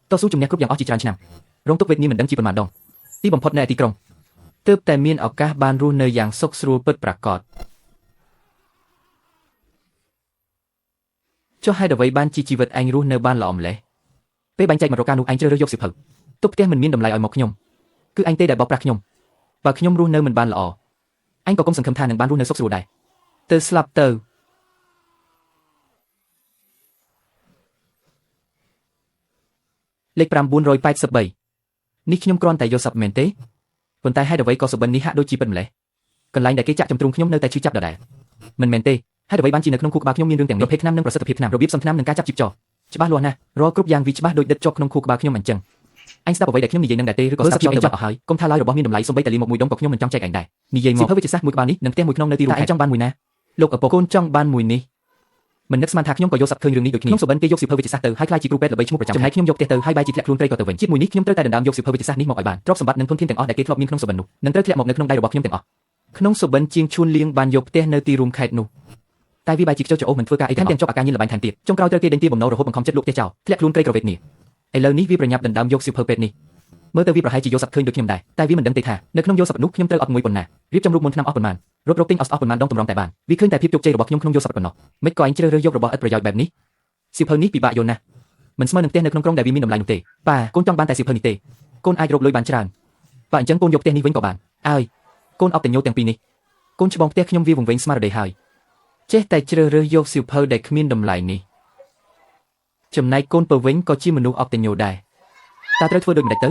តស៊ូជំនះគ្រប់យ៉ាងអស់ជាច្រើនឆ្នាំរងទុក្ខវេទនាមិនដឹងជាប៉ុន្មានដងទីបំផុតនៅឯទីក្រុងទើបតែមានឱកាសបានរស់នៅយ៉ាងសុខស្រួលពិតប្រាកដចុះហេតុអ្វីបានជាជីវិតឯងរស់នៅបានល្អម្ល៉េះពេលបែងចែកមករកការនោះឯងជ្រើសរើសយកសិភៅទុកផ្ទះមិនមានតម្លៃឲ្យមកខ្ញុំគឺឯងទេដែលបោកប្រាស់ខ្ញុំបើខ្ញុំរស់នៅមិនបានល្អអញក៏កុំសង្ឃឹមថានឹងបានរស់នៅសុខស្រួលដែរទៅស្លាប់ទៅលេខ983នេះខ្ញុំគ្រាន់តែយកសັບមែនទេប៉ុន្តែហេតុអ្វីក៏សុបិននេះហាក់ដូចជាពិតម្ល៉េះកន្លែងដែលគេចាក់ចំទ្រូងខ្ញុំនៅតែឈឺចាប់ដដែលមិនមែនទេហេតុអ្វីបានជានៅក្នុងខួរក្បាលខ្ញុំមានរឿងទាំងនេះប្រភេទថ្នាំនិងប្រសិទ្ធភាពថ្នាំរបៀបសំថ្នាំនិងការចាប់ជីបចរច្បាស់លាស់ណាស់រាល់គ្រប់យ៉ាងវាច្បាស់ដូចដិតជាប់ក្នុងខួរក្បាលខ្ញុំអញ្ចឹងអញស្ដាប់អ្វីដែលខ្ញុំនិយាយនឹងដែរទេឬក៏ស្ដាប់ចោលទៅបាត់អស់ហើយកុំថាឡើយរបស់មានតម្លៃសូម្បីតែលីមកមួយដុំក៏ខ្ញុំមិនចង់ចែកឯងដែរនិយាយមកសៀវភៅវិទ្យាសាស្ត្រមួយក្បាលនេះនិងផ្ទះមួយក្នុងនៅទីរួមខេត្តចង់បានមួយណាលោកឪពុកកូនចង់បានមួយនេះមិននឹកស្មានថាខ្ញុំក៏យកសັບឃើញរឿងនេះដូចគ្នាខ្ញុំសុបិនគេយកសៀវភៅវិទ្យាសាស្ត្រទៅហើយខ្លាចជាគ្រូពេទ្យល្បីឈ្មោះប្រចាំចំណែកខ្ញុំយកផ្ទះទៅហើយបែរជាធ្លាក់ខ្លួនព្រៃក៏ទៅវិញជាតិមួយនេះខ្ញុំត្រូវតែដណ្ដើមយកសៀវភៅវិទ្យាសាស្ត្រនេះមកឲ្យបានទ្រព្យសម្បត្តិនិងធនធានទាំងអស់ដែលគេធ្លាប់មានក្នុងសុបិននោះនឹងត្រូវធ្លាក់មកនៅក្នុងដៃរបស់ខ្ញុំទាំងអស់ក្នុងសុបិនជាងឈួនលៀងបានយកផ្ទះនៅទីរួមខេត្តនោះតែវាបែរជាខ្ជិលច្រអូសមិនធ្វើការអីថែមទាំងជាប់អាការញៀនលបែងថែមទៀតចុងក្រោយត្រូវគេដេញទាបំណុលរហូតបង្ខំចិត្តលក់ផ្ទះចោលធ្លាក់ខ្លួនក្រីក្រវេទនាឥឡូវនេះវាប្រញាប់ដណ្ដើមយកសៀវភៅពេទ្យនេះមើលទៅវាប្រហែលជាយកសັບឃើញដូចខ្ញុំដែរតែវាមិនដឹងទេថានៅក្នុងយកសັບនោះខ្ញុំត្រូវអត់មួយប៉ុណ្ណារៀបចំរូបមន្តថ្នាំអស់ប៉ុន្មានរត់រកទិញអស់ប៉ុន្មានដងតម្រង់តែបានវាឃើញតែភាពជោគជ័យរបស់ខ្ញុំក្នុងយកសັບប៉ុណ្ណោះមិនក៏អញជ្រើសរើសយករបស់ឥតប្រយោជន៍បែបនេះសៀវភៅនេះពិបាកយល់ណាស់មិនស្មើនឹងផ្ទះនៅក្នុងក្រុងដែលវាមានតម្លៃនោះទេប៉ាកូនចង់បានតែសៀវភៅនេះទេកូនអាចរកលុយបានច្រើនប៉ាអញ្ចឹងកូនយកផ្ទះនេះវិញក៏បានអើយកូនអបតែញោទាំងពីរនេះកូនច្បងផ្ទះខ្ញុំវាវង្វេងស្មារតីហើយចេះតែជ្រើសរើសយកសៀវភៅដែលគ្មានតម្លៃនេះចំណែកកូនពើវិញក៏ជាមនុស្សអបតែញោដែរតើត្រូវធ្វើដូចម្ដេចទៅ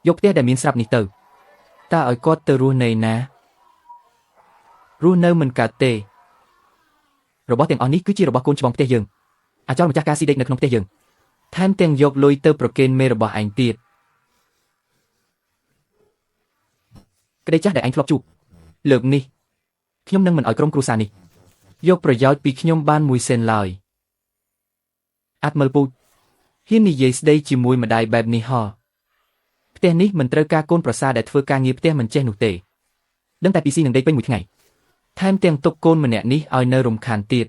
យកផ្ទះដែលមានស្រាប់នេះទៅតើឲ្យគាត់ទៅរស់នៅណារស់នៅមិនកើតទេរបស់ទាំងអស់នេះគឺជារបស់កូនច្បងផ្ទះយើងអាចោលម្ចាស់ការស៊ីដេកនៅក្នុងផ្ទះយើងថែមទាំងយកលុយទៅប្រគេនមេរបស់ឯងទៀតក្តីចាស់ដែលឯងធ្លាប់ជួបលើកនេះខ្ញុំនឹងមិនឲ្យក្រុមគ្រួសារនេះយកប្រយោជន៍ពីខ្ញុំបានមួយសេនឡើយអាត់មើលពូជហ៊ាននិយាយស្ដីជាមួយម្ដាយបែបនេះហ៎ផ្ទះនេះមិនត្រូវការកូនប្រសារដែលធ្វើការងារផ្ទះមិនចេះនោះទេដឹងតែពីស៊ីនឹងដេកពេញមួយថ្ងៃថែមទាំងទុកកូនម្នាក់នេះឲ្យនៅរំខានទៀត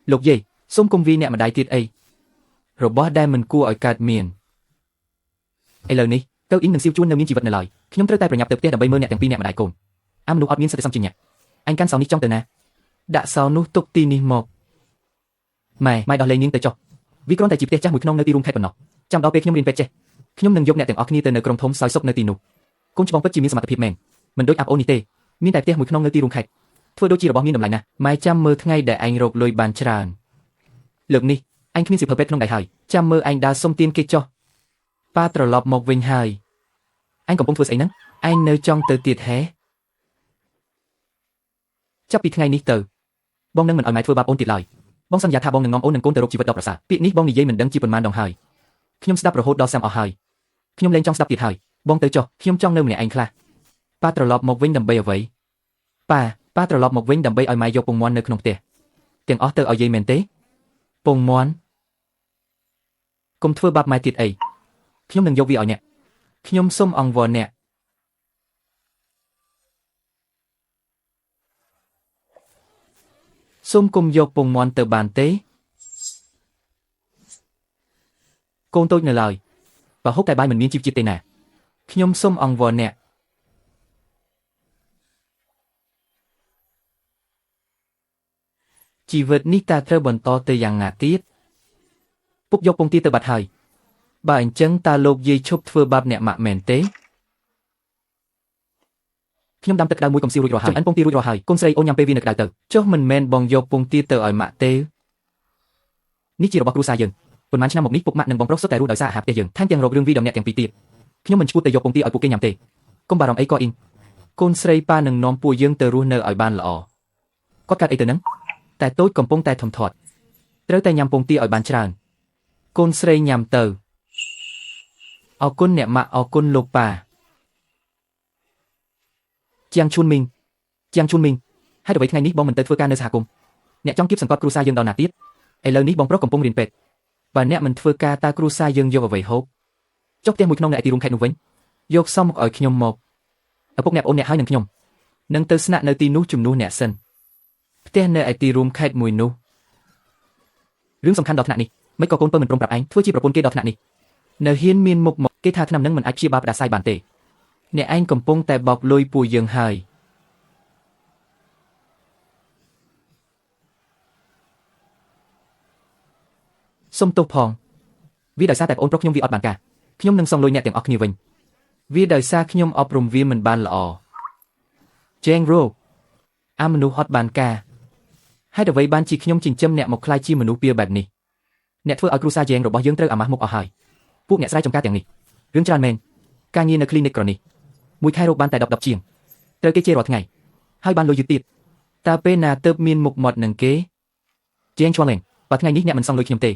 លោកយាយសូមកុំវាយអ្នកម្ដាយទៀតអីរបស់ដែលមិនគួរឲ្យកើតមានឥឡូវនេះកៅអ៊ីងនិងសៀវជួននៅមានជីវិតនៅឡើយខ្ញុំត្រូវតែប្រញាប់ទៅផ្ទះដើម្បីមើលអ្នកទាំងពីរអ្នកម្ដាយកូនអាមនុស្សអត់មានសិទ្ធិសម្ជាញ៉ាអញកាន់សោនេះចង់ទៅណាដាក់សោនោះទុកទីនេះមកម៉ែដោះលែងនាងទៅចុះវាគ្រាន់តែជាផ្ទះចាស់មួយក្នុងនៅទីរួមខេត្តប៉ុណ្ណោះចាំដល់ពេលខ្ញុំរៀនពេទ្យចេះខ្ញុំនឹងយកអ្នកទាំងអស់គ្នាទៅនៅក្រុងធំសោយសុខនៅទីនោះកូនច្បងពិតជាមានសមត្ថភាពមែនមិនដូចអាប់អូននេះទេមានតែផ្ទះមួយក្នុងនៅទីរួមខេត្តធ្វើដូចជារបស់មានតម្លៃណាស់ម៉ែចាំមើលថ្ងៃដែលឯងរកលុយបានច្រើនលើកនេះអញគ្មានសៀវភៅពេទ្យក្នុងដៃហើយចាំមើលឯងដើរសុំទានគេចុះប៉ាត្រឡប់មកវិញហើយអញកំពុងធ្វើស្អីហ្នឹងឯងនៅចង់ទៅទៀតហេចាប់ពីថ្ងៃនេះទៅបងនឹងមិនឲ្យម៉ែធ្វើបាបអូនទៀតឡើយបងសន្យាថាបងនឹងនាំអូននិងកូនទៅរកជីវិតដ៏ប្រសើរពាក្យនេះបងនិយាយមិនដឹងជាប៉ុន្មានដងហើយខ្ញុំស្ដាប់រហូតដល់សាំអស់ហើយខ្ញុំលែងចង់ស្ដាប់ទៀតហើយបងទៅចុះខ្ញុំចង់នៅម្នាក់ឯងខ្លះប៉ាត្រឡប់មកវិញដើម្បីអ្វីប៉ាត្រឡប់មកវិញដើម្បីឲ្យម៉ែយកពងមាន់នៅក្នុងផ្ទះទាំងអស់ទៅឲ្យយាយមែនទេពងមាន់កុំធ្វើបាបម៉ែទៀតអីខ្ញុំនឹងយកវាឲ្យអ្នកខ្ញុំសុំអង្វរអ្នកសូមកុំយកពងមាន់ទៅបានទេកូនតូចនៅឡើយបើហូបតែបាយមិនមានជីវជាតិទេណាខ្ញុំសុំអង្វរអ្នកជីវិតនេះតើត្រូវបន្តទៅយ៉ាងណាទៀតពុកយកពងទាទៅបាត់ហើយបើអញ្ចឹងតើលោកយាយឈប់ធ្វើបាបអ្នកម៉ាក់មែនទេខ្ញុំដាំទឹកក្តៅមួយកុំស៊ីរួចរាល់ហើយអិនពងទារួចរាល់ហើយកូនស្រីអូនញ៉ាំពេលវានៅក្តៅទៅចុះមិនមែនបងយកពងទាទៅឲ្យម៉ាក់ទេនេះជារបស់គ្រួសារយើងប៉ុន្មានឆ្នាំមកនេះពុកម៉ាក់និងបងប្រុសសុទ្ធតែរស់ដោយសារអាហារផ្ទះយើងថែមទាំងរករឿងវីដំអ្នកទាំងពីរទៀតខ្ញុំមិនឈ្មោះទៅយកពងទាឲ្យពួកគេញ៉ាំទេកុំបារម្ភអីក៏អ៊ីងកូនស្រីប៉ានឹងនាំពួកយើងទៅរស់នៅឲ្យបានល្អគាត់កើតអីទៅនឹងតែតូចកំពុងតែធំធាត់ត្រូវតែញ៉ាំពងទាឲ្យបានច្រើនកូនស្រីញ៉ាំទៅអរគុណអ្នកម៉ាក់អរគុណលោកប៉ាជាងឈុនមីងហេតុអ្វីថ្ងៃនេះបងមិនទៅធ្វើការនៅសហគមន៍អ្នកចង់គៀបសង្កត់គ្រួសារយើងដល់ណាទៀតឥឡូវនេះបងប្រុសកំពុងរៀនពេទ្យបើអ្នកមិនធ្វើការតើគ្រួសារយើងយកអ្វីហូបចុះផ្ទះមួយក្នុងនៅឯទីរួមខេត្តនោះវិញយកសមមកឲ្យខ្ញុំមកឪពុកអ្នកប្អូនអ្នកហើយនឹងខ្ញុំនឹងទៅស្នាក់នៅទីនោះជំនួសអ្នកសិនផ្ទះនៅឯទីរួមខេត្តមួយនោះ រឿងសំខាន់ដល់ថ្នាក់នេះមិនក៏កូនពើមិនព្រមប្រាប់ឯងធ្វើជាប្រពន្ធគេដល់ថ្នាក់នេះនៅហ៊ានមានមុខមកគេថាឆ្នាំនឹងមិនអាចព្យាបាលផ្ដាសាយបានទេអ្នកឯងកំពុងតែបោកលុយពួកយើងហើយសុំទោសផងវាដោយសារតែប្អូនប្រុសខ្ញុំវាអត់បានការខ្ញុំនឹងសងលុយអ្នកទាំងអស់គ្នាវិញវាដោយសារខ្ញុំអប់រំវាមិនបានល្អជេងរ៉ូអាមនុស្សអត់បានការហើយអ្វីបានជាខ្ញុំចិញ្ចឹមអ្នកមកខ្លាយជាមនុស្សពៀបែបនេះអ្នកធ្វើឲ្យគ្រួសារជេងរបស់យើងត្រូវអាម៉ាស់មុខអស់ហើយពួកអ្នកស្រែចម្ការទាំងនេះរឿងច្រើនមែនការងារនៅ clinic ក្រនេះមួយខែរកបានតែ10ជាងត្រូវគេជេររាល់ថ្ងៃហើយបានលុយយឺតទៀតតើពេលណាទៅមានមុខមាត់នឹងគេជេងឆ្លងលេងបើថ្ងៃនេះអ្នកមិនសងលុយខ្ញុំទេ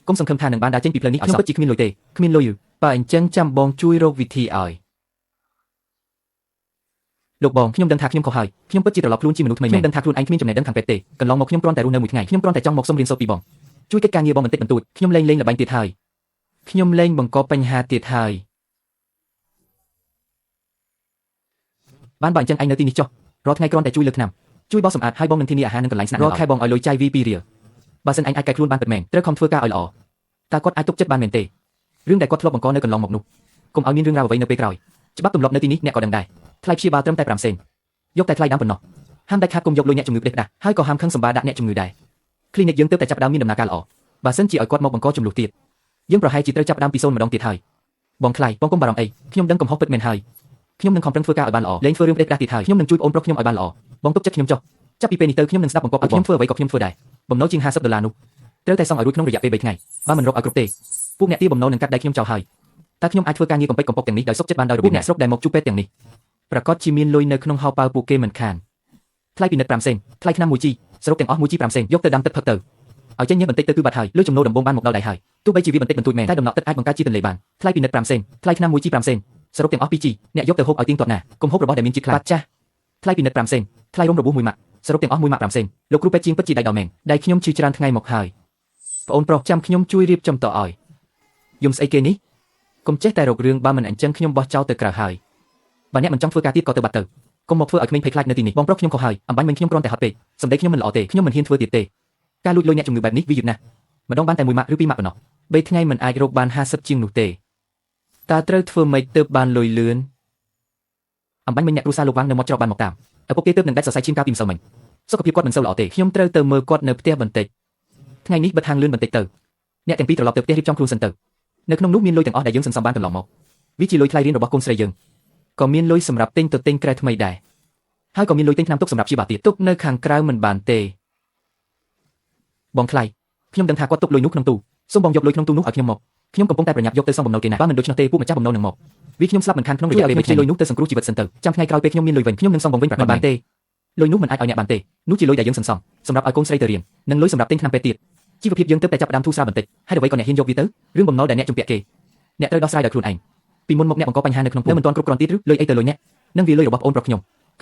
កុំសង្ឃឹមថានឹងបានដើរចេញពីផ្លូវនេះឲ្យខ្ញុំពិតជាគ្មានលុយទេគ្មានលុយបើអញ្ចឹងចាំបងជួយរកវិធីឲ្យលោកបងខ្ញុំដឹងថាខ្ញុំខុសហើយខ្ញុំពិតជាត្រឡប់ខ្លួនជាមនុស្សថ្មីមែនដឹងថាខ្លួនឯងគ្មានចំណេះដឹងខាងពេទ្យទេកន្លងមកខ្ញុំគ្រាន់តែរស់នៅមួយថ្ងៃខ្ញុំគ្រាន់តែចង់មកសុំរៀនសូត្រពីបងជួយកិច្ចការងារបងបន្តិចបន្តួចខ្ញុំលែងល្បែងទៀតហើយខ្ញុំលែងបង្កបញ្ហាទៀតហើយបានបើអញ្ចឹងឯងនៅទីនេះចុះរាល់ថ្ងៃគ្រាន់តែជួយលើកថ្នាំជួយបោសសម្អាតហើយបងនឹងធានាអាហារនិងកន្លែងស្នាក់នៅរាល់ខែបងឲ្យលុយចាយវី2រៀលបើសិនឯងអាចកែខ្លួនបានពិតមែនត្រូវខំធ្វើការឲ្យល្អតើគាត់អាចទុកចិត្តបានមែនទេរឿងដែលគាត់ធ្លាប់បង្កនៅកន្លងមកនោះកុំឲ្យមានរឿងរ៉ាវអ្វីនៅពេលក្រោយច្បាប់ទម្លាប់នៅទីនេះអ្នកក៏ដឹងដែរថ្លៃព្យាបាលត្រឹមតែ5សេនយកតែថ្លៃដើមប៉ុណ្ណោះហាមដាច់ខាតគុំយកលុយអ្នកជំងឺផ្ដេសផ្ដាស់ហើយក៏ហាមខឹងសម្បាដាក់អ្នកជំងឺដែរ clinic យើងទើបតែចាប់ផ្ដើមមានដំណើរការល្អបើសិនជាឲ្យគាត់មកបង្កចំនួនទៀតយើងប្រហែលជាត្រូវចាប់ផ្ដើមពី0ម្ដងទៀតហើយបងខ្លាយបងកុំបារម្ភអីខ្ញុំដឹងកំហុសពិតមែនហើយខ្ញុំនឹងខំប្រឹងធ្វើការឲ្យបានល្អលែងធ្វើរឿងផ្ដេសផ្ដាស់ទៀតហើយខ្ញុំនឹងជួយប្អូនប្រុសខ្ញុំឲ្យបានល្អបងទុកចិត្តខ្ញុំចុះចាប់ពីពេលនេះទៅខ្ញុំនឹងស្ដាប់បង្គាប់ឲ្យខ្ញុំធ្វើអ្វីក៏ខ្ញុំធ្វើដែរបំណុលជាង$50នោះត្រូវតែសងឲ្យរួចក្នុងរយៈពេល3ថ្ងៃបើមិនរកឲ្យគ្រប់ទេពួកអ្នកទាបំណុលនឹងកាត់ដៃខ្ញុំចោលហើយតើខ្ញុំអាចធ្វើការងារកំពេចកំពកទាំងនេះដោយសុខចិត្តបានដោយរបៀបអ្នកស្រុកដែលមកជួបពេទ្យទាំងនេះប្រកាសជាមានលុយនៅក្នុងហោប៉ៅពួកគេមិនខានថ្លៃពិនិត្យ5សេនថ្លៃថ្នាំ1ជីសរុបទាំងអស់1ជី5សេនយកទៅដាំទឹកផឹកទៅឲ្យចេញញើសបន្តិចទៅគឺបាត់ហើយលុយចំណូលដំបូងបានមកដល់ដៃហើយទោះបីជាវាបន្តិចបន្តួចមែនតែដំណក់ទឹកអាចបង្កើតជាទន្លេបានថ្លៃពិនិត្យ5សេនថ្លៃថ្នាំ1ជី5សេនសរុបទាំងអស់2ជីអ្នកយកទៅហូបឲ្យទៀងទាត់ណាកុំហូបរបស់ដែលមានជាតិខ្លាញ់បាត់ចាស់ថ្លៃពិនិត្យ5សេនថ្លៃរំរបួស1ម៉ាក់សរុបទាំងអស់1ម៉ាក់5សេនលោកគ្រូពេទ្យជាងពិតជាដៃដល់មែនដៃខ្ញុំជឿច្រើនថ្ងៃមកហើយប្អូនប្រុសចាំខ្ញុំជួយរៀបចំតឲ្យយំស្អីគេនេះកុំចេះតែរករឿងបើមិនអញ្ចឹងខ្ញុំបោះចោលទៅក្រៅហើយបើអ្នកមិនចង់ធ្វើការទៀតក៏ទៅបាត់ទៅកុំមកធ្វើឲ្យក្មេងភ័យខ្លាចនៅទីនេះបងប្រុសខ្ញុំខុសហើយអំបញ្ញមិញខ្ញុំគ្រាន់តែហត់ពេកសម្ដីខ្ញុំមិនល្អទេខ្ញុំមិនហ៊ានធ្វើទៀតទេការលួចលុយអ្នកជំងឺបែបនេះវាយឺតណាស់ម្ដងបានតែ1ម៉ាក់ឬ2ម៉ាក់ប៉ុណ្ណោះ3ថ្ងៃមិនអាចរកបាន50ជាងនោះទេតើត្រូវធ្វើម៉េចទើបបានលុយលឿនអំបញ្ញមិញអ្នកគ្រួសារលោកវាងនៅមាត់ច្រកបានមកតាមឪពុកគេទើបនឹងដាច់សរសៃឈាមកាលពីម្សិលមិញសុខភាពគាត់មិនសូវល្អទេខ្ញុំត្រូវទៅមើលគាត់នៅផ្ទះបន្តិចថ្ងៃនេះបិទហាងលឿនបន្តិចទៅអ្នកទាំងពីរត្រឡប់ទៅផ្ទះរៀបចំខ្លួនសិនទៅនៅក្នុងនោះមានលុយទាំងអស់ដែលយើងសន្សំបានកន្លងមកវាជាលុយថ្លៃរៀនរបស់កូនស្រីយើងក៏មានលុយសម្រាប់ទិញទៅទិញក្រែថ្មីដែរហើយក៏មានលុយទិញថ្នាំទុកសម្រាប់ព្យាបាលទៀតទុកនៅខាងក្រៅមិនបានទេបងថ្លៃខ្ញុំដឹងថាគាត់ទុកលុយនោះក្នុងទូសូមបងយកលុយក្នុងទូនោះឲ្យខ្ញុំមកខ្ញុំកំពុងតែប្រញាប់យកទៅសងបំណុលគេណាបើមិនដូច្នោះទេពួកម្ចាស់បំណុលនឹងមកវាខ្ញុំស្លាប់មិនខានក្នុងរយៈពេល3ថ្ងៃលុយនោះទៅសង្គ្រោះជីវិតសិនទៅចាំថ្ងៃក្រោយពេលខ្ញុំមានលុយវិញខ្ញុំនឹងសងបងវិញប្រកាសបានទេលុយនោះមិនអាចឲ្យអ្នកបានទេនោះជាលុយដែលយើងសន្សំសម្រាប់ឲ្យកូនស្រីទៅរៀននិងលុយសម្រាប់ទិញថ្នាំពេទ្យទៀតជីវភាពយើងទើបតែចាប់ផ្ដើមធូរស្រាលបន្តិចហើយអ្វីក៏អ្នកហ៊ានយកវាទៅរឿងបំណុលដែលអ្នកជំពាក់គេអ្នកត្រូវដោះស្រាយដោយខ្លួនឯងពីមុនមកអ្នកបង្កបញ្ហានៅក្នុងភូមិមិនទាន់គ្រប់គ្រាន់ទៀតឬលុយអីទៅលុយអ្នកនឹងវាលុយរបស់ប្អូនប្រុសខ្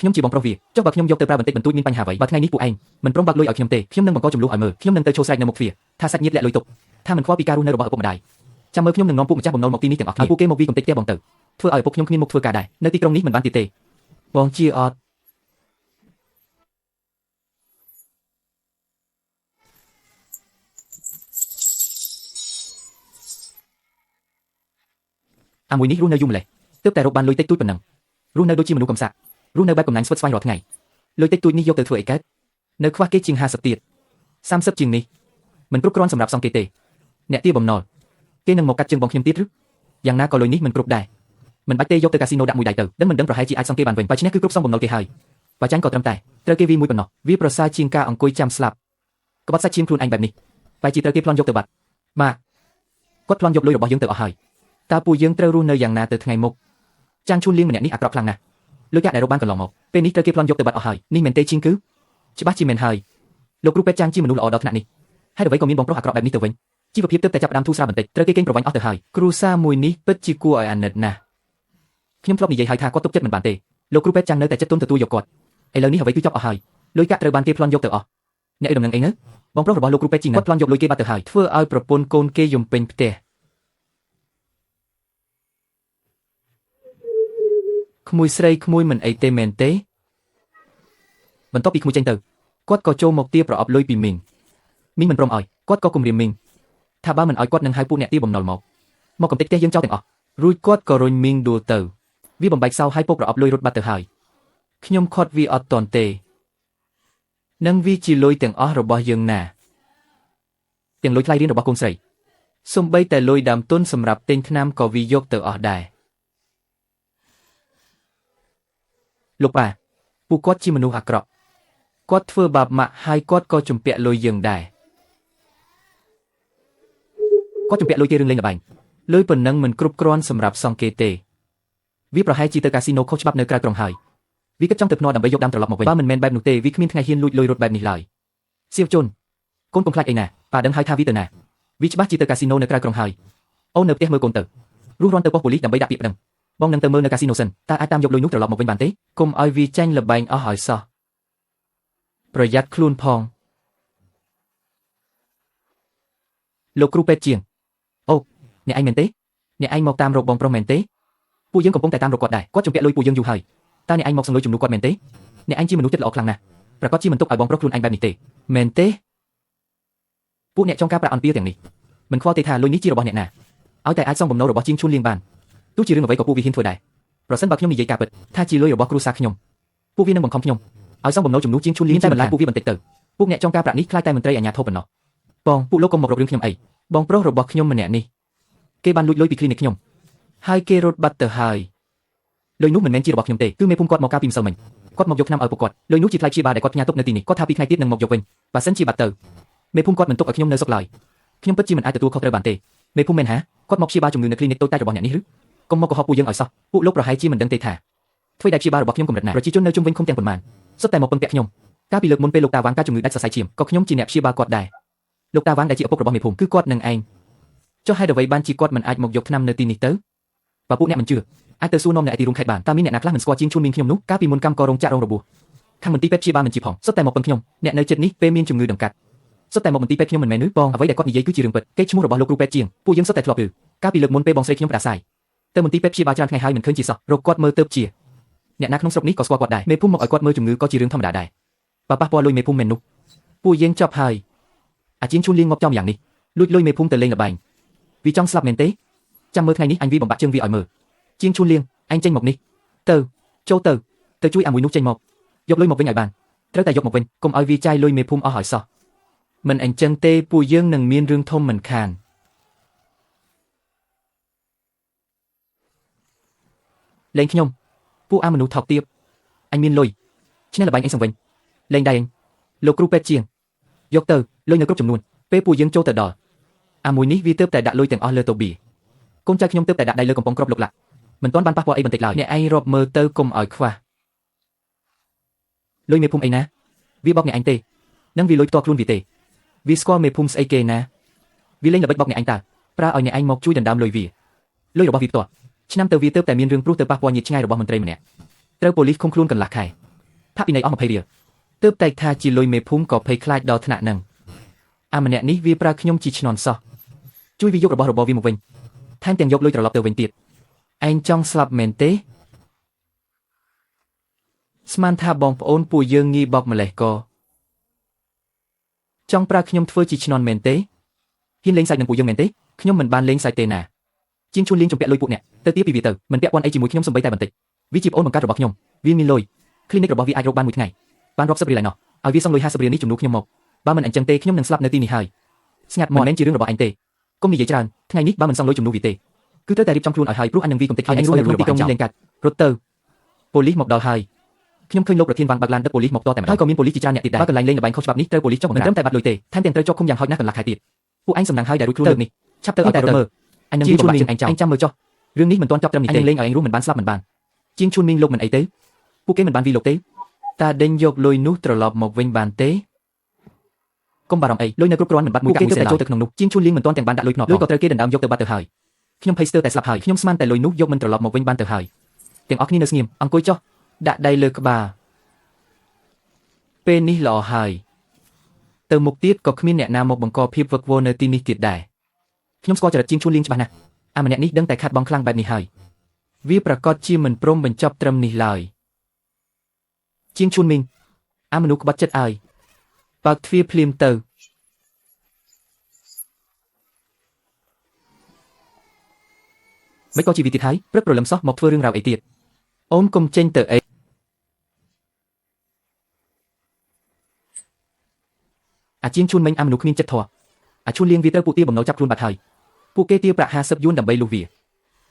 ញុំជាបងប្រុសវាចុះបើខ្ញុំយកទៅប្រើបន្តិចបន្តួចមានបញ្ហាអ្វីបើថ្ងៃនេះពួកឯងមិនព្រមបាក់លុយឲ្យខ្ញុំទេខ្ញុំនឹងបង្កចំនួនឲ្យមើលខ្ញុំនឹងទៅចូលស្រែកនៅមុខទ្វារថាសាច់ញាតិលាក់លុយទុកថាមិនខ្វល់ពីការរស់នៅរបស់ឪពុកម្ដាយចាំមើលខ្ញុំនឹងនាំពួកម្ចាស់បំណុលមកទីនេះទាំងអស់គ្នាឲ្យពួកគេមកវាកំទេចផ្ទះបងទៅធ្វើឲ្យឪពុកខ្ញុំគ្មានមុខធ្វើការដែរនៅទីក្រុងនេះមិនបានទៀតទេបងជាអត់អាមួយនេះរស់នៅយូរម្លេះទើបតែរកបានលុយតិចតួចប៉ុណ្ណឹងរស់នៅដូចជាមនុស្សកំសាករស់នៅបែបកំណាញ់ស្វិតស្វាញរាល់ថ្ងៃលុយតិចតួចនេះយកទៅធ្វើអីកើតនៅខ្វះគេជាង50ទៀត30ជាងនេះមិនគ្រប់គ្រាន់សម្រាប់សងគេទេអ្នកទាបំណុលគេនឹងមកកាត់ជើងបងខ្ញុំទៀតឬយ៉ាងណាក៏លុយនេះមិនគ្រប់ដែរមិនបាច់ទេយកទៅកាស៊ីណូដាក់មួយដៃទៅដឹងមិនដឹងប្រហែលជាអាចសងគេបានវិញបើឈ្នះគឺគ្រប់សងបំណុលគេហើយបើចាញ់ក៏ត្រឹមតែត្រូវគេវាមួយប៉ុណ្ណោះវាប្រសើរជាងការអង្គុយចាំស្លាប់ក្បត់សាច់ឈាមខ្លួនឯងបែបនេះបែរជាត្រូវគេប្លន់យកទៅបាត់ម៉ាក់គាត់ប្លន់យកលុយរបស់យើងទៅអស់ហើយតើពួកយើងត្រូវរស់នៅយ៉ាងណាទៅថ្ងៃមុខចាងឈួនលៀងម្នាក់នេះអាក្រក់ខ្លាំងណាស់លុយកាក់ដែលរកបានកន្លងមកពេលនេះត្រូវគេប្លន់យកទៅបាត់អស់ហើយនេះមែនទេជាងគឺច្បាស់ជាមែនហើយលោកគ្រូពេទ្យចាងជាមនុស្សល្អដល់ថ្នាក់នេះហើយអ្វីក៏មានបងប្រុសអាក្រក់បែបនេះទៅវិញជីវភាពទើបតែចាប់ផ្ដើមធូរស្រាលបន្តិចត្រូវគេកេងប្រវ័ញ្ចអស់ទៅហើយគ្រូសាមួយនេះពិតជាគួរឲ្យអាណិតណាស់ខ្ញុំធ្លាប់និយាយហើយថាគាត់ទុកចិត្តមិនបានទេលោកគ្រូពេទ្យចាងនៅតែចិត្តទុនទទួលយកគាត់ឥឡូវនេះអ្វីគឺចប់អស់ហើយលុយកាក់ត្រូវបានគេប្លន់យកទៅអស់អ្នកដំណឹងអីនៅបងប្រុសរបស់លោកគ្រូពេទ្យជីងគាត់ប្លន់យកលុយគេបាត់ទៅហើយធ្វើឲ្យប្រពន្ធកូនគេយំពេញផ្ទះក្មួយស្រីក្មួយមិនអីទេមែនទេបន្ទាប់ពីក្មួយចេញទៅគាត់ក៏ចូលមកទារប្រអប់លុយពីមីង មីងមិនព្រមឲ្យគាត់ក៏គំរាមមីងថាបើមិនឲ្យគាត់នឹងហៅពួកអ្នកទីបំណុលមកកំទេចផ្ទះយើងចោលទាំងអស់រួចគាត់ក៏រុញមីងដួលទៅវាបំបែកសោហើយពុករអប់លុយរត់បាត់ទៅហើយខ្ញុំខាត់វាអត់តន់ទេនឹងវាជាលុយទាំងអស់របស់យើងណាទាំងលុយថ្លៃរៀនរបស់កូនស្រីសូម្បីតែលុយដើមទុនសម្រាប់ទិញថ្នាំក៏វាយកទៅអស់ដែរលោកប៉ាពួកគាត់ជាមនុស្សអាក្រក់គាត់ធ្វើបាបម៉ាក់ហើយគាត់ក៏ជំពាក់លុយយើងដែរគាត់ជំពាក់លុយគេរឿងលេងល្បែងលុយប៉ុណ្ណឹងមិនគ្រប់គ្រាន់សម្រាប់សងគេទេវាប្រហែលជាទៅកាស៊ីណូខុសច្បាប់នៅក្រៅក្រុងហើយវាគិតចង់ទៅភ្នាល់ដើម្បីយកដើមត្រឡប់មកវិញបើមិនមែនបែបនោះទេវាគ្មានថ្ងៃហ៊ានលួចលុយរត់បែបនេះឡើយសៀវជុនកូនកុំខ្លាចអីណាប៉ាដឹងហើយថាវាទៅណាវាច្បាស់ជាទៅកាស៊ីណូនៅក្រៅក្រុងហើយអូននៅផ្ទះមើលកូនទៅរស់រាន់ទៅប៉ុស្តិ៍ប៉ូលីសដើម្បីដាក់ពាក្យប្តឹងបងនឹងទៅមើលនៅកាស៊ីណូសិនតើអាចតាមយកលុយនោះត្រឡប់មកវិញបានទេកុំឲ្យវាចាញ់ល្បែងអស់ឲ្យសោះប្រយ័ត្នខ្លួនផងលោកគ្រូពេទ្យជាងអូអ្នកឯងមែនទេអ្នកឯងមកតាមរកបងប្រុសមែនទេពួកយើងកំពុងតែតាមរកគាត់ដែរគាត់ជំពាក់លុយពួកយើងយូរហើយតើអ្នកឯងមកសងលុយជំនួសគាត់មែនទេអ្នកឯងជាមនុស្សចិត្តល្អខ្លាំងណាស់ប្រកាសជាមិនទុកឲ្យបងប្រុសខ្លួនឯងបែបនេះទេមែនទេពួកអ្នកចង់ការប្រាក់អំពាវទាំងនេះមិនខ្វល់ទេថាលុយនេះជារបស់អ្នកណាឲ្យតែអាចសងបំណុលរបស់ជាងឈួនលៀងបានទោះជារឿងអ្វីក៏ពួកវាហ៊ានធ្វើដែរប្រសិនបើខ្ញុំនិយាយការពិតថាជាលុយរបស់គ្រួសារខ្ញុំពួកវានឹងបង្ខំខ្ញុំឲ្យសងបំណុលជំនួសជាងឈួនលៀងតែបន្លាចពួកវាបន្តិចទៅពួកអ្នកចង់ការប្រាក់នេះខ្លាចតែមន្ត្រីអាជ្ញាធរប៉ុណ្ណោះបងពួកលោកកុំមករករឿងខ្ញុំអីបងប្រុសរបស់ខ្ញុំម្នាក់នេះគេបានលួចលុយពី clinic ខ្ញុំហើយគេរត់បាត់ទៅហើយលុយនោះមិនមែនជារបស់ខ្ញុំទេគឺមេភូមិគាត់មកកាលពីម្សិលមិញគាត់មកយកថ្នាំឲ្យពួកគាត់លុយនោះជាថ្លៃព្យាបាលដែលគាត់ផ្ញើទុកនៅទីនេះគាត់ថាពីថ្ងៃទៀតនឹងមកយកវិញបើសិនជាបាត់ទៅមេភូមិគាត់មិនទុកឲ្យខ្ញុំនៅសុខឡើយខ្ញុំពិតជាមិនអាចទទួលខុសត្រូវបានទេមេភូមិមែនហាគាត់មកព្យាបាលជំងឺនៅ clinic តូចតាចរបស់អ្នកនេះឬកុំមកកុហកពួកយើងឲ្យសោះពួកលោកប្រហែលជាមិនដឹងទេថាធ្វើដែលព្យាបាលរបស់ខ្ញុំកម្រិតណាប្រជាជននៅជុំវិញឃុំទាំងប៉ុន្មានសុទ្ធតែមកពឹងពាក់ខ្ញុំកាលពីលើកមុនពេលលោកតាវ៉ាងការជំងឺដាច់សរសៃឈាមក៏ខ្ញុំជាអ្នកព្យាបាលគាត់ដែរលោកតាវ៉ាងដែលជាឪពុករបស់មេភូមិគឺគាត់នឹងឯងចុះហេតុអ្វីបានជាគាត់មិនអាចមកយកថ្នាំនៅទីនេះទៅបើពួកអ្នកមិនជឿអាចទៅសួរនាំនៅឯទីរួមខេត្តបានតើមានអ្នកណាខ្លះមិនស្គាល់ជាងជួនមីងខ្ញុំនោះកាលពីមុនកម្មកររោងចក្ររងរបួសខាងមន្ទីរពេទ្យព្យាបាលមិនជាផងសុទ្ធតែមកពឹងខ្ញុំអ្នកនៅចិត្តនេះពេលមានជំងឺដង្កាត់សុទ្ធតែមកមន្ទីរពេទ្យខ្ញុំមិនមែនឬបងអ្វីដែលគាត់និយាយគឺជារឿងពិតគេឈ្មោះរបស់លោកគ្រូពេទ្យជាងពួកយើងសុទ្ធតែធ្លាប់ឮកាលពីលើកមុនពេលបងស្រីខ្ញុំផ្ដាសាយទៅមន្ទីរពេទ្យព្យាបាលច្រើនថ្ងៃហើយមិនឃើញជាសោះរកគាត់មើលទៅជាអ្នកណាក្នុងស្រុកនេះក៏ស្គាល់គាត់ដែរមេភូមិមកឲ្យគាត់មើលជំងឺក៏ជារឿងធម្មតាដែរបើប៉ះពាល់លុយមេភូមិមែននោះពួកយើងចប់ហើយអាជាងជួនលៀងមកចំយ៉ាងនេះលួចលុយមេភូមិទៅលេងល្បែងវាចង់ស្លាប់មែនទេចាំមើលថ្ងៃនេះអញវាបំបាក់ជើងវាឲ្យមើលជាងជួនលៀងអញចេញមកនេះទៅចូលទៅជួយអាមួយនោះចេញមកយកលុយមកវិញឲ្យបានត្រូវតែយកមកវិញកុំឲ្យវាចាយលុយមេភូមិអស់ឲ្យសោះមិនអញ្ចឹងទេពួកយើងនឹងមានរឿងធំមិនខានលេងខ្ញុំពួកអាមនុស្សថោកទាបអញមានលុយឈ្នះល្បែងអញសងវិញលេងដែរអញលោកគ្រូពេទ្យជាងយកទៅលុយនៅគ្រប់ចំនួនពេលពួកយើងចូលទៅដល់អាមួយនេះវាទើបតែដាក់លុយទាំងអស់លើតូប៊ីកូនចៅខ្ញុំទើបតែដាក់ដៃលើកំប៉ុងគ្រាប់លោកឡាក់មិនទាន់បានប៉ះពាល់អីបន្តិចឡើយអ្នកឯងរាប់មើលទៅកុំឲ្យខ្វះលុយមេភូមិអីណាវាបោកអ្នកឯងទេនឹងវាលុយផ្ទាល់ខ្លួនវាទេវាស្គាល់មេភូមិស្អីគេណាវាលេងល្បិចបោកអ្នកឯងតើប្រើឲ្យអ្នកឯងមកជួយដណ្ដើមលុយវាលុយរបស់វាផ្ទាល់ឆ្នាំទៅវាទើបតែមានរឿងព្រោះទៅប៉ះពាល់ញាតិឆ្ងាយរបស់មន្ត្រីម្នាក់ត្រូវប៉ូលីសឃុំខ្លួនកន្លះខែផាកពិន័យអស់20រៀលទើបតែថាជាលុយមេភូមិក៏ភ័យខ្លាចដល់ថ្នាក់ហ្នឹងអាម្នាក់នេះវាប្រើខ្ញុំជាឈ្នន់សោះជួយវាយករបស់របរវាមកវិញថែមទាំងយកលុយត្រឡប់ទៅវិញទៀតឯងចង់ស្លាប់មែនទេស្មានថាបងប្អូនពួកយើងងាយបោកម្លេះក៏ចង់ប្រើខ្ញុំធ្វើជាឈ្នន់មែនទេហ៊ានលេងសាច់នឹងពួកយើងមែនទេខ្ញុំមិនបានលេងសាច់ទេណាជាងជួនលៀងជំពាក់លុយពួកអ្នកទៅទាពីវាទៅមិនពាក់ព័ន្ធអីជាមួយខ្ញុំសម្បីតែបន្តិចវាជាប្អូនបង្កើតរបស់ខ្ញុំវាមានលុយ clinic របស់វាអាចរកបានមួយថ្ងៃបានរាប់សិបរៀលឯណោះឲ្យវាសងលុយ50រៀលនេះជំនួសខ្ញុំមកបើមិនអញ្ចឹងទេខ្ញុំនឹងស្លាប់នៅទីនេះហើយស្ងាត់មកមិនមែនជារឿងរបស់អញទេកុំនិយាយច្រើនថ្ងៃនេះបើមិនសងលុយជំនួសវាទេគឺត្រូវតែរៀបចំខ្លួនឲ្យហើយព្រោះអញនឹងវាកំទេចឲ្យអញរស់នៅក្នុងទីក្រុងលេងកាត់រត់ទៅប៉ូលីសមកដល់ហើយខ្ញុំឃើញលោកប្រធានវ៉ាងបើកឡានដឹកប៉ូលីសមកតតែម្ដងហើយក៏មានប៉ូលីសជាច្រើនអ្នកទៀតដែរបើកន្លែងលេងល្បែងខុសច្បាប់នេះត្រូវប៉ូលីសចុះមិនត្រឹមតែបាត់លុយទេថែមទាំងត្រូវជាប់ឃុំយ៉ាងហោចណាស់កន្លះខែទៀតពួកអញសំណាងហើយដែលរួចខ្លួនលើកនេះឆាប់ទៅឲ្យតែមើលអញនឹងវាបំបាក់ចិត្តអញចាំមើលចុះរឿងនេះមិនទាន់ចប់ត្រឹមនេះទេលេងឲ្យអញរស់មិនបានស្លាប់មិនបានជាងជួនមីងលោកមិនអីទេពួកគេមិនបានវាលោកទេតាដេញយកលុយនោះត្រឡប់មកវិញបានទេកុំបារម្ភអីលុយនៅគ្រប់គ្រាន់មិនបាត់មួយកាក់មួយសេនចូលទៅក្នុងនោះជាងជួនលៀងមិនទាន់ទាំងបានដាក់លុយភ្នក់លុយក៏ត្រូវគេដណ្ដើមយកទៅបាត់ទៅហើយខ្ញុំភ័យស្ទើរតែស្លាប់ហើយខ្ញុំស្មានតែលុយនោះយកមិនត្រឡប់មកវិញបានទៅហើយទាំងអស់គ្នានៅស្ងៀមអង្គុយចុះដាក់ដៃលើក្បាលពេលនេះល្អហើយទៅមុខទៀតក៏គ្មានអ្នកណាមកបង្កភាពវឹកវរនៅទីនេះទៀតដែរខ្ញុំស្គាល់ចរិតជាងជួនលៀងច្បាស់ណាស់អាម្នាក់នេះដឹងតែខាត់បងខ្លាំងបែបនេះហើយវាប្រកាសជាមិនព្រមបញ្ចប់ត្រឹមនេះឡើយជាងជួនមីងអាមនុស្សក្បត់ចិត្តអើយបើកទ្វារភ្លាមទៅ មិនក៏ជីវិតទៀតហើយព្រឹកព្រលឹមសោះមកធ្វើរឿងរ៉ាវអីទៀតអូនកុំចេញទៅអីអាជាងជួនមិញអាមនុស្សគ្មានចិត្តធម៌អាជួនលៀងវាត្រូវពួកទាបំណុលចាប់ខ្លួនបាត់ហើយពួកគេទាប្រាក់50យួនដើម្បីលុះវា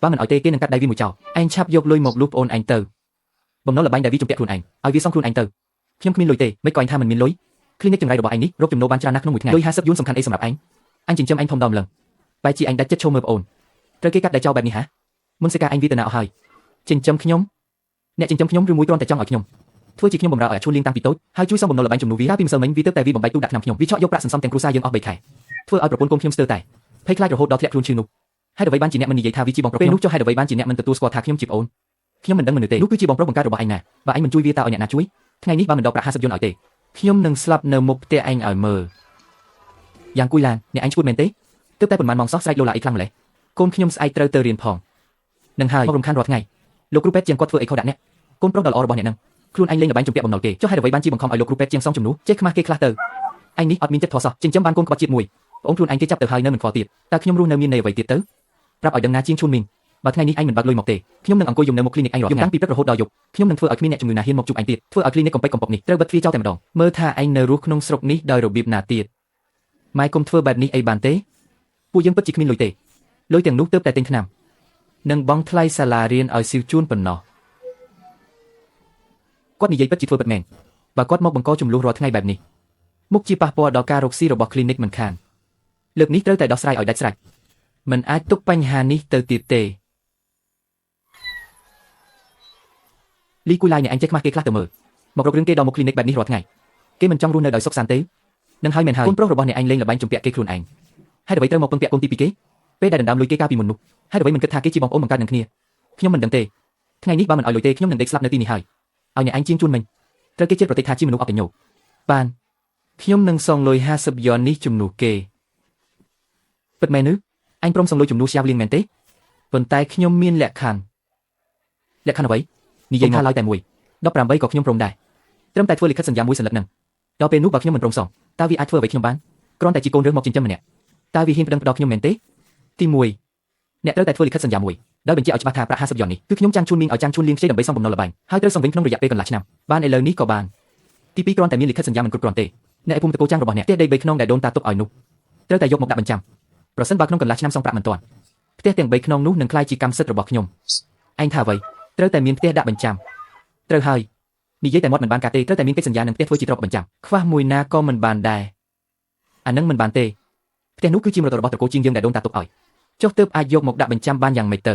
បើមិនឲ្យទេគេនឹងកាត់ដៃវាមួយចោលឯងឆាប់យកលុយមកលុះប្អូនឯងទៅបំណុលលបែងដែលវាជំពាក់ខ្លួនឯងឲ្យវាសងខ្លួនឯងទៅខ្ញុំគ្មានលុយទេមិនក៏ឯងថាមិនមានលុយ clinic ចង្រៃរបស់ឯងនេះរកចំណូលបានច្រើនណាស់ក្នុងមួយថ្ងៃលុយ50យួនសំខាន់អីសម្រាប់ឯងអញចិញ្ចឹមឯងធំដុំឡើងបែរជាឯងដាច់ចិត្តឈោមើលប្អូនត្រូវគេកាត់ដៃចោលបែបនេះហ៎មុនសេការឯងវាទៅណាអស់ហើយចិញ្ចឹមខ្ញុំអ្នកចិញ្ចឹមខ្ញុំឬមួយគ្រាន់តែចង់ឲ្យខ្ញុំធ្វើជាខ្ញុំបំរើឲ្យអាឈូលលៀងតាំងពីតូចហើយជួយសងបំណុលលបែងជំនួសវាកាលពីម្សិលមិញវាទៅតែវាបំបីទូដាក់ឆ្នាំខ្ញុំវាឆក់យកប្រាក់សន្សំទាំងគ្រួសារយើងអស់3ខែធ្វើឲ្យប្រពន្ធគុំខ្ញុំស្ទើរតែភ័យខ្លាចរហូតដល់ធ្លាក់ខ្លួនឈឺនោះហេតុអ្វីបានជាអ្នកមិននិយាយថាវាជាបងប្រុសពេលនោះចុះហេតុអ្វីបានជាអ្នកមិនទទួលស្គាល់ថាខ្ញុំជាប្អូនខ្ញុំមិនដឹងមនុស្សទេនោះគឺជាបងប្រុសបង្កើតរបស់ឯងណាបើឯងមិនជួយវាតើឲ្យអ្នកណាជួយថ្ងៃនេះបើមិនដកប្រាក់50យួនឲ្យទេខ្ញុំនឹងស្លាប់នៅមុខផ្ទះឯងឲ្យមើលយ៉ាងគួយឡានអ្នកឯងឈួតមែនទេទើបតែប៉ុន្មានម៉ោងសោះស្រែកលោឡាអីខ្លាំងម្ល៉េះកូនខ្ញុំស្អែកត្រូវទៅរៀនផងនឹងហើយមករំខានរាល់ថ្ងៃលោកគ្រូពេទ្យជាងគាត់ធ្វើអីខុសដាក់អ្នកកូនប្រុសដ៏ល្អរបស់អ្នកនឹងខ្លួនឯងលេងល្បែងជំពាក់បំណុលគេចុះហេតុអ្វីបានជាបង្ខំឲ្យលោកគ្រូពេទ្យជាងសងជំនួសចេះខ្មាស់គេខ្លះទៅឯងនេះអត់មានចិត្តធម៌សោះចិញ្ចឹមបានកូនក្បត់ជាតិមួយប្អូនខ្លួនឯងគេចាប់ទៅហើយនៅមិនខ្វល់ទៀតតើខ្ញុំរស់នៅមានន័យអ្វីទៀតទៅប្រាប់ឲ្យដឹងណាជាងឈួនមីងបើថ្ងៃនេះឯងមិនបើកលុយមកទេខ្ញុំនឹងអង្គុយយំនៅមុខ clinic ឯងរាល់ថ្ងៃតាំងពីព្រឹករហូតដល់យប់ខ្ញុំនឹងធ្វើឲ្យគ្មានអ្នកជំងឺណាហ៊ានមកជួបឯងទៀតធ្វើឲ្យ clinic កំប៉ុកនេះត្រូវបិទទ្វារចោលតែម្ដងមើលថាឯងនៅរស់ក្នុងស្រុកនេះដោយរបៀបណាទៀតម៉ែកុំធ្វើបែបនេះអីបានទេពួកយើងពិតជាគ្មានលុយទេលុយទាំងនោះទើបតែទិញថ្នាំនិងបង់ថ្លៃសាលារៀនឲ្យស៊ីវជួនប៉ុណ្ណោះគាត់និយាយពិតជាធ្វើពិតមែនបើគាត់មកបង្កចំនួនរាល់ថ្ងៃបែបនេះមុខជាប៉ះពាល់ដល់ការរកស៊ីរបស់ clinic មិនខានលើកនេះត្រូវតែដោះស្រាយឲ្យដាច់ស្រេចមិនអាចទុកបញ្ហានេះទៅទៀតទេលីគូឡាយអ្នកឯងចេះខ្មាស់គេខ្លះទៅមើលមករករឿងគេដល់មុខ clinic បែបនេះរាល់ថ្ងៃគេមិនចង់រស់នៅដោយសុខសាន្តទេនឹងហើយមែនហើយកូនប្រុសរបស់អ្នកឯងលេងល្បែងជំពាក់គេខ្លួនឯងហេតុអ្វីត្រូវមកពឹងពាក់កូនទី2គេពេលដែលដណ្ដើមលុយគេកាលពីមុននោះហេតុអ្វីមិនគិតថាគេជាបងប្អូនបង្កើតនឹងគ្នាខ្ញុំមិនដឹងទេថ្ងៃនេះបើមិនឲ្យលុយទេខ្ញុំនឹងដេកស្លាប់នៅទីនេះហើយឲ្យអ្នកឯងជាងជួនមិញត្រូវគេជិតប្រតិថាជាមនុស្សអកញ្ញូបានខ្ញុំនឹងសងលុយ50យន់នេះជំនួសគេពិតមែនឬអញព្រមសងលុយជំនួសយ៉ាវលៀងមែនទេប៉ុន្តែខ្ញុំមានលក្ខខណ្ឌអ្វីនិយាយថាឡើយតែមួយ18ក៏ខ្ញុំព្រមដែរត្រឹមតែធ្វើលិខិតសន្យាមួយសន្លឹកនឹងដល់ពេលនោះបើខ្ញុំមិនព្រមសងតើវាអាចធ្វើអ្វីខ្ញុំបានគ្រាន់តែជាកូនរើសមកចិញ្ចឹមម្នាក់តើវាហ៊ានប្តឹងផ្ដោខ្ញុំមែនទេទី1អ្នកត្រូវតែធ្វើលិខិតសន្យាមួយដោយបញ្ជាក់ឲ្យច្បាស់ថាប្រាក់50យន់នេះគឺខ្ញុំចាងជួនមីងឲ្យចាងជួនលៀងខ្ចីដើម្បីសងបំណុលល្បែងហើយត្រូវសងវិញក្នុងរយៈពេលកន្លះឆ្នាំបានឥឡូវនេះក៏បានទី2គ្រាន់តែមានលិខិតសន្យាមិនគ្រប់គ្រាន់ទេអ្នកឯភូមិតកោចាងរបស់អ្នកផ្ទះដី3ខ្នងដែលដូនតាទុកឲ្យនោះត្រូវតែយកមកដាក់បញ្ចាំប្រសិនបើក្នុងកន្លះឆ្នាំសងប្រាក់មិនទាន់ផ្ទះទាំង3ខ្នងនោះនឹងក្លាយជាកម្មសិទ្ធិរបស់ខ្ញុំឯងថាអ្វីត្រូវតែមានផ្ទះដាក់បញ្ចាំត្រូវហើយនិយាយតែមាត់មិនបានការទេត្រូវតែមានកិច្ចសន្យានឹងផ្ទះធ្វើជាទ្រព្យបញ្ចាំខ្វះមួយណាក៏មិនបានដែរអានឹងមិនបានទេផ្ទះនោះគឺជាមរតករបស់តកោជាងយើងដែលដូនតាទុកឲ្យចុះទើបអាចយកមកដាក់បញ្ចាំបានយ៉ាងម៉េចទៅ